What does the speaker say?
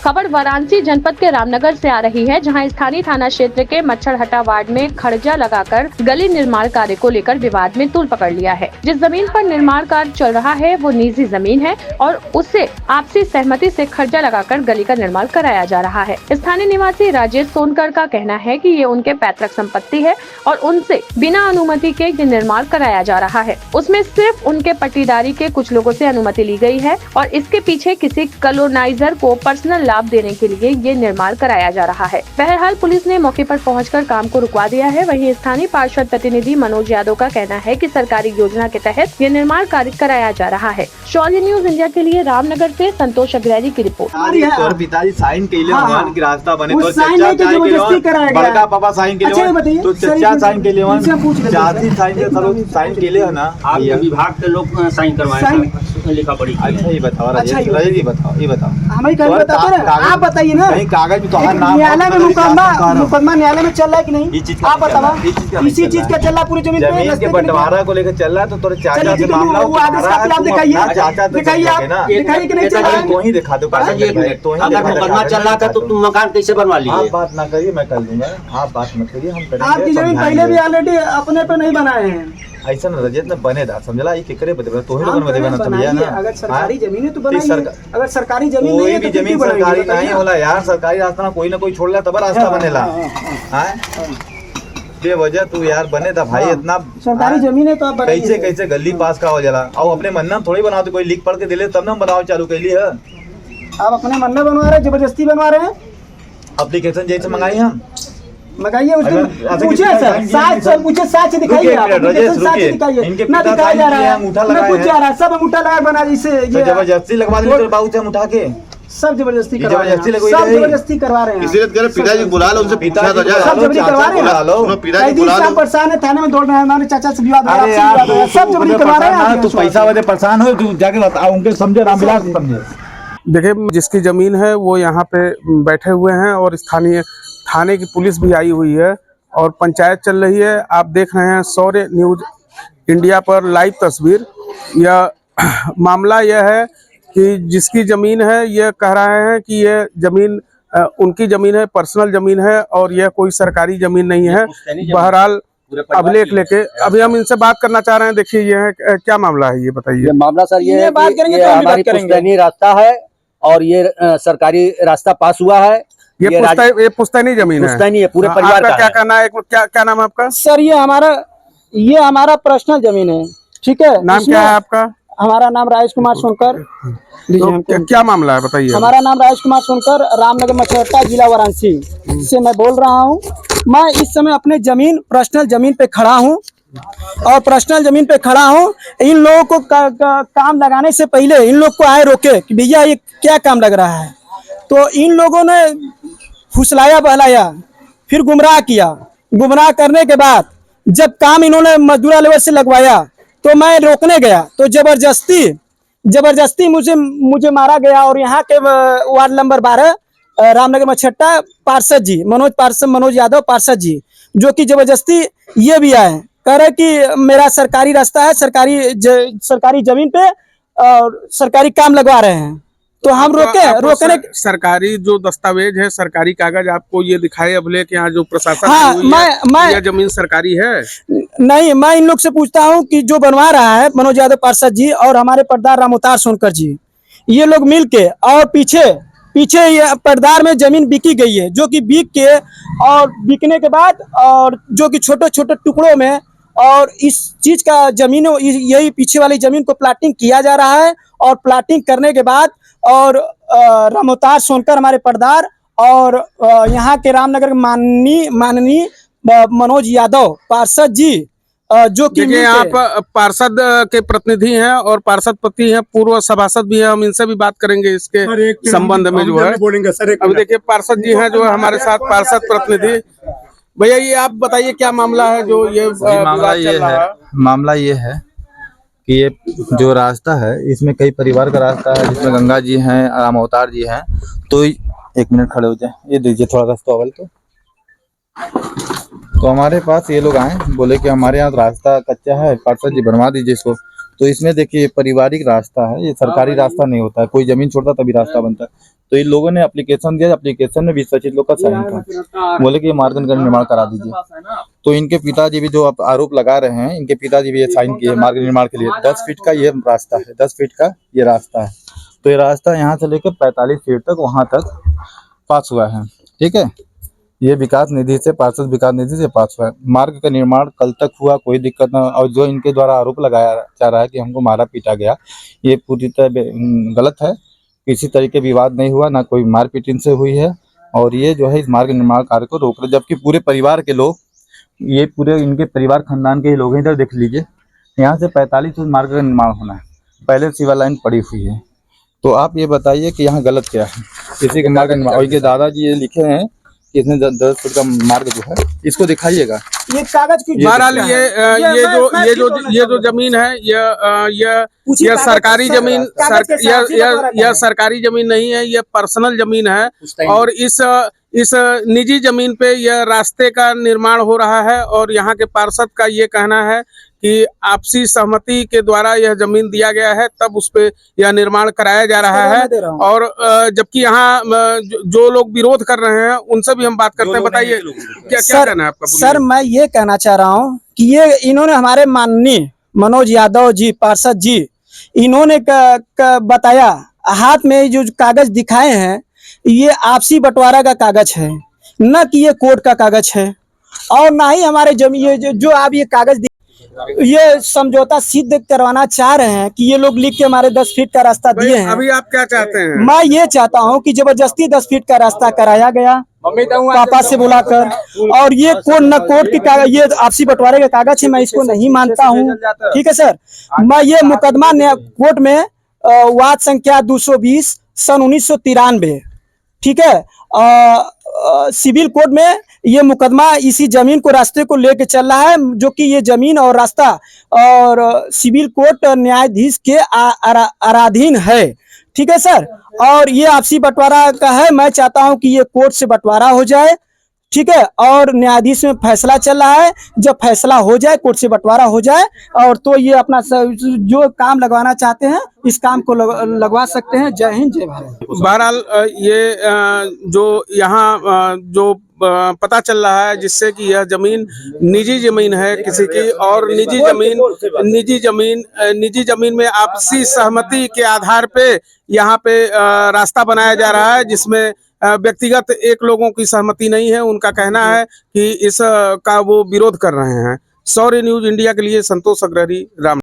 खबर वाराणसी जनपद के रामनगर से आ रही है, जहां स्थानीय थाना क्षेत्र के मच्छरहटा वार्ड में खड़जा लगाकर गली निर्माण कार्य को लेकर विवाद में तूल पकड़ लिया है। जिस जमीन पर निर्माण कार्य चल रहा है वो निजी जमीन है और उससे आपसी सहमति से खड़जा लगाकर गली का निर्माण कराया जा रहा है। स्थानीय निवासी राजेश सोनकर का कहना है कि ये उनके पैतृक संपत्ति है और उनसे बिना अनुमति के ये निर्माण कराया जा रहा है। उसमें सिर्फ उनके पट्टीदारी के कुछ लोगों से अनुमति ली गई है और इसके पीछे किसी कॉलोनाइजर को पर्सनल लाभ देने के लिए ये निर्माण कराया जा रहा है। बहरहाल पुलिस ने मौके पर पहुंचकर काम को रुकवा दिया है। वहीं स्थानीय पार्षद प्रतिनिधि मनोज यादव का कहना है कि सरकारी योजना के तहत ये निर्माण कार्य कराया जा रहा है। शौर्य न्यूज इंडिया के लिए रामनगर से संतोष अग्रवाल की रिपोर्ट। और पिताजी साइन के लिए की रास्ता बने तो चचा बड़का पापा साइन के लिए तो चचा साइन के लिए चाची साइन के लिए है ना। आप विभाग के लोग साइन करवाए लिखा पड़ी। अच्छा ये बताओ ये बताओ हमें कहीं बताते ना, आप बताइए ना। कहीं कागज में तुम्हारा नाम न्यायालय में मुकदमा न्यायालय में चल रहा है कि नहीं, आप बताओ। इसी चीज का चल रहा है पूरी जमीन के बंटवारा को लेकर चल रहा है। तो तेरे चाचा से मामला वो आदेश आप दिखाइए आप दिखाइए कि नहीं चल रहा है। तो ही दिखा दो। अगर मुकदमा चल रहा था तो तुम मकान कैसे बनवा लिए? आप बात ना करिए, मैं कर दूंगा। आप बात मत करिए, हम करेंगे। आपकी जमीन पहले भी ऑलरेडी अपने पे नहीं बनाए हैं। ऐसा न रजत ने बने दा समझला ये केकरे बदे तो ही लोगन बदे बना तब या ना। अगर सरकारी जमीन है तो बनाइए। अगर सरकारी जमीन नहीं है कोई भी जमीन सरकारी नहीं होला यार। सरकारी रास्ता ना कोई ना कोई छोड़ ले तब रास्ता बनेला। हां बेवजह तू यार बने दा भाई इतना सरकारी जमीन है तो आप कैसे कैसे गली पास का हो जाला। और अपने मन में थोड़ी बनाओ, कोई लिख पढ़ के दिले तब ना बनाओ चालू कैली है। आप अपने मन में बनवा रहे हैं, जबरदस्ती बनवा रहे हैं। एप्लीकेशन जैसे मंगाई हम मंगाइए उस दिन पूछे सर साथ पूछे साथ दिखाइए आप साथ दिखाइए ना दिखाया जा रहा है ना कुछ जा रहा है। सब अंगूठा लगा बना इसे ये जबरदस्ती लगवा दी तेरे बाबू से हम उठा के सब जबरदस्ती करवा रहे हैं। सब जबरदस्ती करवा रहे हैं। इसीलिए कह रहे पिताजी बुला लो, उनसे पूछा तो जाए। सब जबरदस्ती करवा रहे हैं। पिताजी बुला लो। परेशान है, थाने में दौड़ रहे हैं। हमारे चाचा से विवाद हो रहा है, सब जबरदस्ती करवा रहे हैं। तू पैसा वाले परेशान हो, तू जाके बता उनके समझे रामविलास समझे। देखिए जिसकी ज़मीन है वो यहाँ पे बैठे हुए हैं और स्थानीय थाने की पुलिस भी आई हुई है और पंचायत चल रही है। आप देख रहे हैं शौर्य न्यूज इंडिया पर लाइव तस्वीर। यह मामला यह है कि जिसकी ज़मीन है ये कह रहे हैं कि ये ज़मीन उनकी ज़मीन है, पर्सनल ज़मीन है और यह कोई सरकारी ज़मीन नहीं है। बहरहाल अभिलेख लेके अभी हम इनसे बात करना चाह रहे हैं। देखिए ये है क्या मामला है, ये बताइए। मामला सर ये बात करेंगे तो हमारी पुश्तैनी रास्ता है और ये सरकारी रास्ता पास हुआ है। ये पुश्तैनी जमीन है, पुश्तैनी है पूरे परिवार का। क्या कहना है, क्या नाम है आपका? सर ये हमारा पर्सनल जमीन है, ठीक है। नाम क्या है आपका? हमारा नाम राजेश कुमार सोनकर। तो क्या मामला है बताइए। हमारा नाम राजेश कुमार सोनकर, रामनगर मच्छरहटा जिला वाराणसी से मैं बोल रहा हूँ। मैं इस समय अपने पर्सनल जमीन पे खड़ा हूँ और पर्सनल जमीन पे खड़ा हूँ। इन लोगों को काम लगाने से पहले इन लोग को आए रोके कि भैया ये क्या काम लग रहा है। तो इन लोगों ने फुसलाया बहलाया, फिर गुमराह किया। गुमराह करने के बाद जब काम इन्होंने मजदूरा लेबर से लगवाया तो मैं रोकने गया तो जबरदस्ती मुझे मारा गया। और यहाँ के वार्ड नंबर 12 रामनगर मच्छरहटा पार्षद जी मनोज यादव पार्षद जी, जो कि जबरदस्ती ये भी आए कह रहे कि मेरा सरकारी रास्ता है, सरकारी जमीन पे और सरकारी काम लगवा रहे हैं। तो हम रोकने सरकारी जो दस्तावेज है, सरकारी कागज आपको ये दिखाए अभिलेख यहाँ जो प्रशासन। हाँ, यह जमीन सरकारी है नहीं। मैं इन लोग से पूछता हूँ कि जो बनवा रहा है मनोज यादव पार्षद जी और हमारे पर्दार रामोतार सोनकर जी, ये लोग मिल के और पीछे ये पर्दार में जमीन बिकी गई है, जो कि बिक के और बिकने के बाद और जो कि छोटे छोटे टुकड़ों में और इस चीज का जमीन यही पीछे वाली जमीन को प्लाटिंग किया जा रहा है। और प्लाटिंग करने के बाद और रामोतार सोनकर हमारे पर्दार और यहाँ के रामनगर माननीय मनोज यादव पार्षद जी, जो कि यहाँ पर पार्षद के प्रतिनिधि हैं और पार्षद पति हैं, पूर्व सभासद भी हैं। हम इनसे भी बात करेंगे इसके संबंध में जो है। अभी देखिए पार्षद जी हैं जो हमारे साथ, पार्षद प्रतिनिधि। भैया ये आप बताइए क्या मामला है जो ये मामला ये है कि ये जो रास्ता है इसमें कई परिवार का रास्ता है, जिसमें गंगा जी हैं, राम अवतार जी हैं। तो 1 मिनट खड़े हो जाए, ये दीजिए थोड़ा रास्ता अवल। तो हमारे पास ये लोग आए, बोले कि हमारे यहाँ रास्ता कच्चा है, पार्षद जी बनवा दीजिए इसको। तो इसमें देखिए पारिवारिक रास्ता है, ये सरकारी रास्ता नहीं होता है, कोई जमीन छोड़ता तभी रास्ता बनता है। तो इन लोगों ने एप्लीकेशन दिया, एप्लीकेशन में 20 25 लोग का साइन था, बोले कि ये मार्ग का निर्माण करा दीजिए। तो इनके पिताजी भी जो आरोप लगा रहे हैं, इनके पिताजी भी ये साइन किए मार्ग निर्माण के लिए। 10 फीट का ये रास्ता है, 10 फीट का ये रास्ता है। तो ये रास्ता यहाँ से लेकर 45 फीट तक वहां तक पास हुआ है, ठीक है। ये विकास निधि से, पार्षद विकास निधि से पास हुआ है। मार्ग का निर्माण कल तक हुआ, कोई दिक्कत ना। और जो इनके द्वारा आरोप लगाया जा रहा है कि हमको मारा पीटा गया, ये पूरी तरह गलत है। किसी तरह के विवाद नहीं हुआ, ना कोई मारपीट इनसे हुई है। और ये जो है इस मार्ग निर्माण कार्य को रोक रहे, जबकि पूरे परिवार के लोग, ये पूरे इनके परिवार खानदान के लोग हैं। इधर देख लीजिए, यहाँ से 45 फीट मार्ग का निर्माण होना है, पहले सिविल लाइन पड़ी हुई है। तो आप ये बताइए कि यहाँ गलत क्या है, किसी के मार्ग का निर्माण। और ये दादाजी ये लिखे हैं कि इसने 10 फीट का मार्ग जो है, इसको दिखाइएगा। ये कागज की बहरहाल ये जो जमीन है, यह सरकारी जमीन, यह सरकारी जमीन नहीं है, यह पर्सनल जमीन है। और इस निजी जमीन पे यह रास्ते का निर्माण हो रहा है। और यहाँ के पार्षद का ये कहना है कि आपसी सहमति के द्वारा यह जमीन दिया गया है, तब उस पे यह निर्माण कराया जा रहा है। और जबकि यहाँ जो लोग विरोध कर रहे हैं उनसे भी हम बात करते हैं। बताइए क्या कहना है आपका? सर, मैं ये कहना चाह रहा हूँ कि ये इन्होंने हमारे माननीय मनोज यादव जी, पार्षद जी, इन्होंने बताया, हाथ में जो कागज दिखाए हैं, ये आपसी बंटवारा का कागज है, न कि ये कोर्ट का कागज है। और ना ही हमारे जमीन, जो आप ये कागज, ये समझौता सिद्ध करवाना चाह रहे हैं कि ये लोग लिख के हमारे 10 फीट का रास्ता दिए हैं। अभी आप क्या चाहते हैं? मैं ये चाहता हूं कि जबरदस्ती 10 फीट का रास्ता कराया गया पापा से बुलाकर। और ये कोर्ट की कागज, ये आपसी बंटवारे का कागज है, मैं इसको नहीं मानता हूं। ठीक है सर, मैं ये मुकदमा कोर्ट में वाद संख्या 220 सन 1993, ठीक है, सिविल कोर्ट में ये मुकदमा इसी जमीन को, रास्ते को लेके चल रहा है, जो कि ये जमीन और रास्ता और सिविल कोर्ट न्यायाधीश के आराधीन है। ठीक है सर, और ये आपसी बंटवारा का है। मैं चाहता हूं कि ये कोर्ट से बंटवारा हो जाए, ठीक है, और न्यायाधीश में फैसला चल रहा है। जब फैसला हो जाए, कोर्ट से बंटवारा हो जाए, और तो ये अपना जो काम लगवाना चाहते हैं, इस काम को लगवा सकते हैं। जय हिंद, जय भारत। बहरहाल ये जो यहाँ जो पता चल रहा है, जिससे कि यह जमीन निजी जमीन है किसी की, और निजी जमीन में आपसी सहमति के आधार पे यहाँ पे रास्ता बनाया जा रहा है, जिसमें व्यक्तिगत एक लोगों की सहमति नहीं है। उनका कहना है कि इस का वो विरोध कर रहे हैं। सौर्य न्यूज इंडिया के लिए संतोष अग्रहरी, राम।